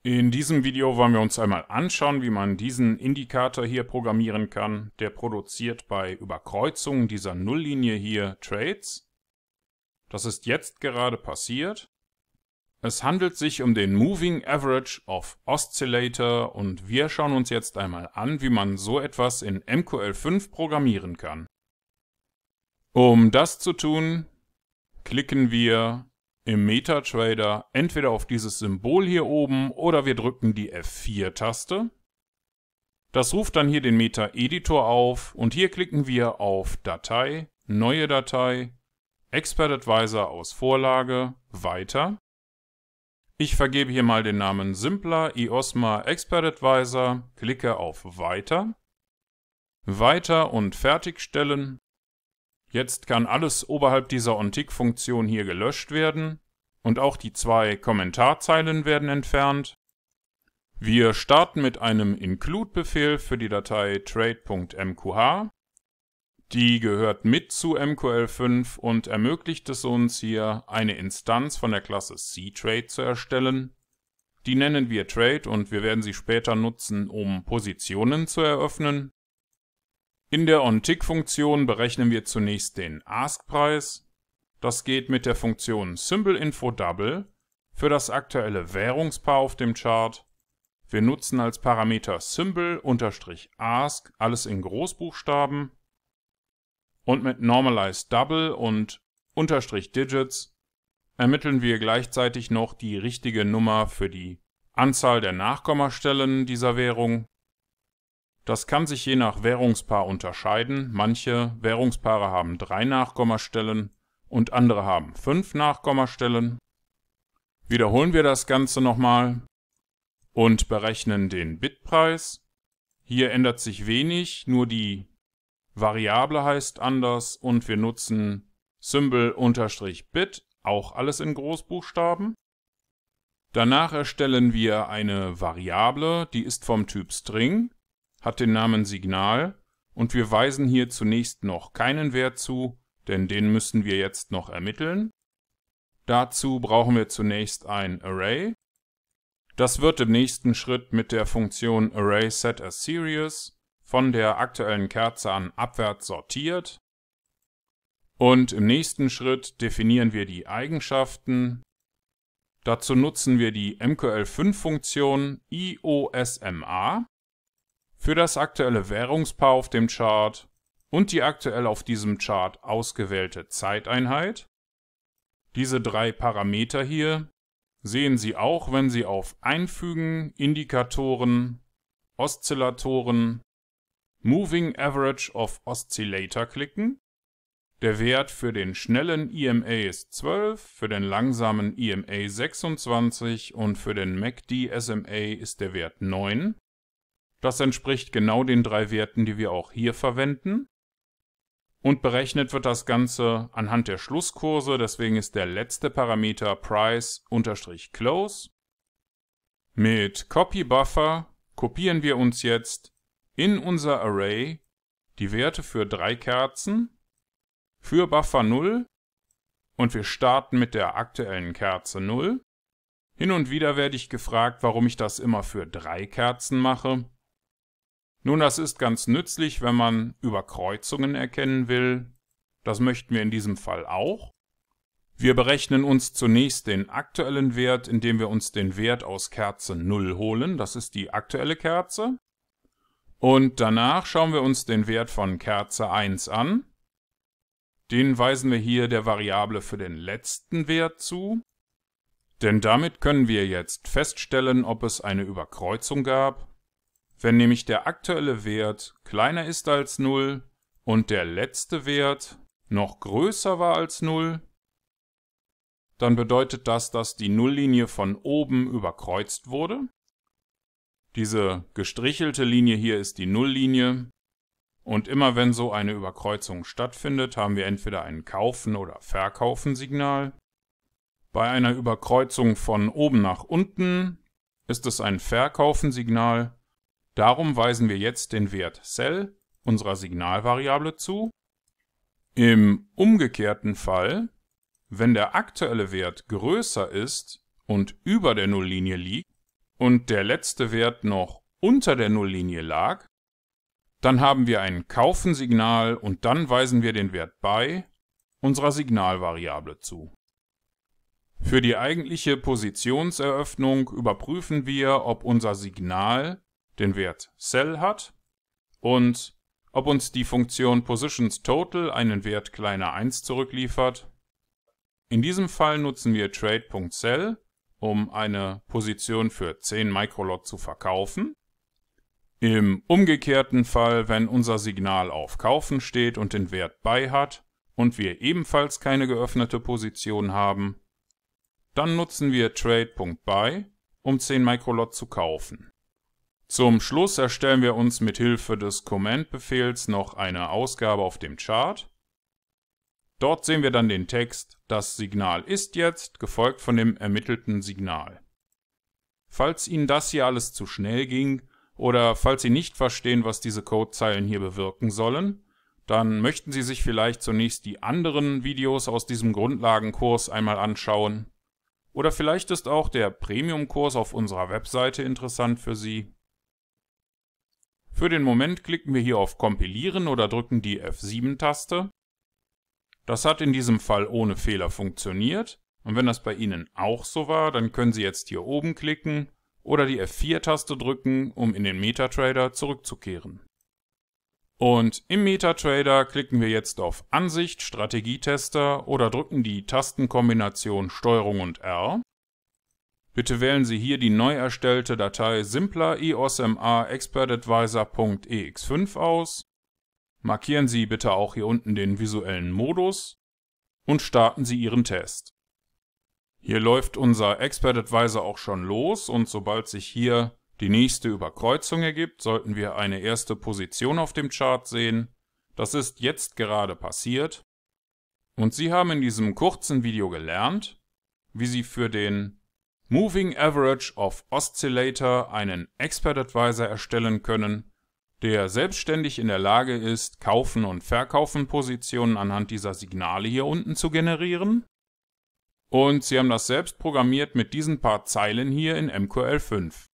In diesem Video wollen wir uns einmal anschauen, wie man diesen Indikator hier programmieren kann. Der produziert bei Überkreuzungen dieser Nulllinie hier Trades. Das ist jetzt gerade passiert. Es handelt sich um den Moving Average of Oscillator und wir schauen uns jetzt einmal an, wie man so etwas in MQL5 programmieren kann. Um das zu tun, klicken wir im MetaTrader entweder auf dieses Symbol hier oben oder wir drücken die F4-Taste. Das ruft dann hier den Meta-Editor auf und hier klicken wir auf Datei, Neue Datei, Expert Advisor aus Vorlage, Weiter. Ich vergebe hier mal den Namen Simpler IOSMA Expert Advisor, klicke auf Weiter. Weiter und Fertigstellen. Jetzt kann alles oberhalb dieser OnTick-Funktion hier gelöscht werden und auch die 2 Kommentarzeilen werden entfernt. Wir starten mit einem Include-Befehl für die Datei trade.mqh. Die gehört mit zu MQL5 und ermöglicht es uns hier, eine Instanz von der Klasse cTrade zu erstellen. Die nennen wir Trade und wir werden sie später nutzen, um Positionen zu eröffnen. In der OnTick-Funktion berechnen wir zunächst den Ask-Preis. Das geht mit der Funktion SymbolInfoDouble für das aktuelle Währungspaar auf dem Chart. Wir nutzen als Parameter Symbol-Ask, alles in Großbuchstaben. Und mit Normalized Double und Digits ermitteln wir gleichzeitig noch die richtige Nummer für die Anzahl der Nachkommastellen dieser Währung. Das kann sich je nach Währungspaar unterscheiden. Manche Währungspaare haben 3 Nachkommastellen und andere haben 5 Nachkommastellen. Wiederholen wir das Ganze nochmal und berechnen den Bitpreis. Hier ändert sich wenig, nur die Variable heißt anders und wir nutzen Symbol-Bit, auch alles in Großbuchstaben. Danach erstellen wir eine Variable, die ist vom Typ String, hat den Namen Signal und wir weisen hier zunächst noch keinen Wert zu, denn den müssen wir jetzt noch ermitteln. Dazu brauchen wir zunächst ein Array. Das wird im nächsten Schritt mit der Funktion ArraySetAsSeries von der aktuellen Kerze an abwärts sortiert. Und im nächsten Schritt definieren wir die Eigenschaften. Dazu nutzen wir die MQL5-Funktion IOSMA für das aktuelle Währungspaar auf dem Chart und die aktuell auf diesem Chart ausgewählte Zeiteinheit. Diese 3 Parameter hier sehen Sie auch, wenn Sie auf Einfügen, Indikatoren, Oszillatoren, Moving Average of Oscillator klicken. Der Wert für den schnellen EMA ist 12, für den langsamen EMA 26 und für den MACD SMA ist der Wert 9. Das entspricht genau den 3 Werten, die wir auch hier verwenden. Und berechnet wird das Ganze anhand der Schlusskurse, deswegen ist der letzte Parameter Price_Close. Mit CopyBuffer kopieren wir uns jetzt in unser Array die Werte für 3 Kerzen, für Buffer 0 und wir starten mit der aktuellen Kerze 0. Hin und wieder werde ich gefragt, warum ich das immer für 3 Kerzen mache. Nun, das ist ganz nützlich, wenn man Überkreuzungen erkennen will. Das möchten wir in diesem Fall auch. Wir berechnen uns zunächst den aktuellen Wert, indem wir uns den Wert aus Kerze 0 holen. Das ist die aktuelle Kerze. Und danach schauen wir uns den Wert von Kerze 1 an. Den weisen wir hier der Variable für den letzten Wert zu. Denn damit können wir jetzt feststellen, ob es eine Überkreuzung gab. Wenn nämlich der aktuelle Wert kleiner ist als 0 und der letzte Wert noch größer war als 0, dann bedeutet das, dass die Nulllinie von oben überkreuzt wurde. Diese gestrichelte Linie hier ist die Nulllinie und immer wenn so eine Überkreuzung stattfindet, haben wir entweder ein Kaufen- oder Verkaufen-Signal. Bei einer Überkreuzung von oben nach unten ist es ein Verkaufen-Signal. Darum weisen wir jetzt den Wert Sell unserer Signalvariable zu. Im umgekehrten Fall, wenn der aktuelle Wert größer ist und über der Nulllinie liegt, und der letzte Wert noch unter der Nulllinie lag, dann haben wir ein Kaufen-Signal und dann weisen wir den Wert by unserer Signalvariable zu. Für die eigentliche Positionseröffnung überprüfen wir, ob unser Signal den Wert Sell hat und ob uns die Funktion PositionsTotal einen Wert kleiner 1 zurückliefert. In diesem Fall nutzen wir Trade.Sell, um eine Position für 10 Microlot zu verkaufen. Im umgekehrten Fall, wenn unser Signal auf Kaufen steht und den Wert Buy hat und wir ebenfalls keine geöffnete Position haben, dann nutzen wir Trade.Buy, um 10 Microlot zu kaufen. Zum Schluss erstellen wir uns mit Hilfe des Command-Befehls noch eine Ausgabe auf dem Chart. Dort sehen wir dann den Text, das Signal ist jetzt, gefolgt von dem ermittelten Signal. Falls Ihnen das hier alles zu schnell ging oder falls Sie nicht verstehen, was diese Codezeilen hier bewirken sollen, dann möchten Sie sich vielleicht zunächst die anderen Videos aus diesem Grundlagenkurs einmal anschauen. Oder vielleicht ist auch der Premium-Kurs auf unserer Webseite interessant für Sie. Für den Moment klicken wir hier auf Kompilieren oder drücken die F7-Taste. Das hat in diesem Fall ohne Fehler funktioniert und wenn das bei Ihnen auch so war, dann können Sie jetzt hier oben klicken oder die F4-Taste drücken, um in den MetaTrader zurückzukehren. Und im MetaTrader klicken wir jetzt auf Ansicht, Strategietester oder drücken die Tastenkombination STRG und R. Bitte wählen Sie hier die neu erstellte Datei simpler EOSMA expertadvisor.ex5 aus. Markieren Sie bitte auch hier unten den visuellen Modus und starten Sie Ihren Test. Hier läuft unser Expert Advisor auch schon los und sobald sich hier die nächste Überkreuzung ergibt, sollten wir eine erste Position auf dem Chart sehen. Das ist jetzt gerade passiert. Und Sie haben in diesem kurzen Video gelernt, wie Sie für den Moving Average of Oscillator einen Expert Advisor erstellen können, der selbstständig in der Lage ist, Kaufen und Verkaufen Positionen anhand dieser Signale hier unten zu generieren. Und Sie haben das selbst programmiert mit diesen paar Zeilen hier in MQL5.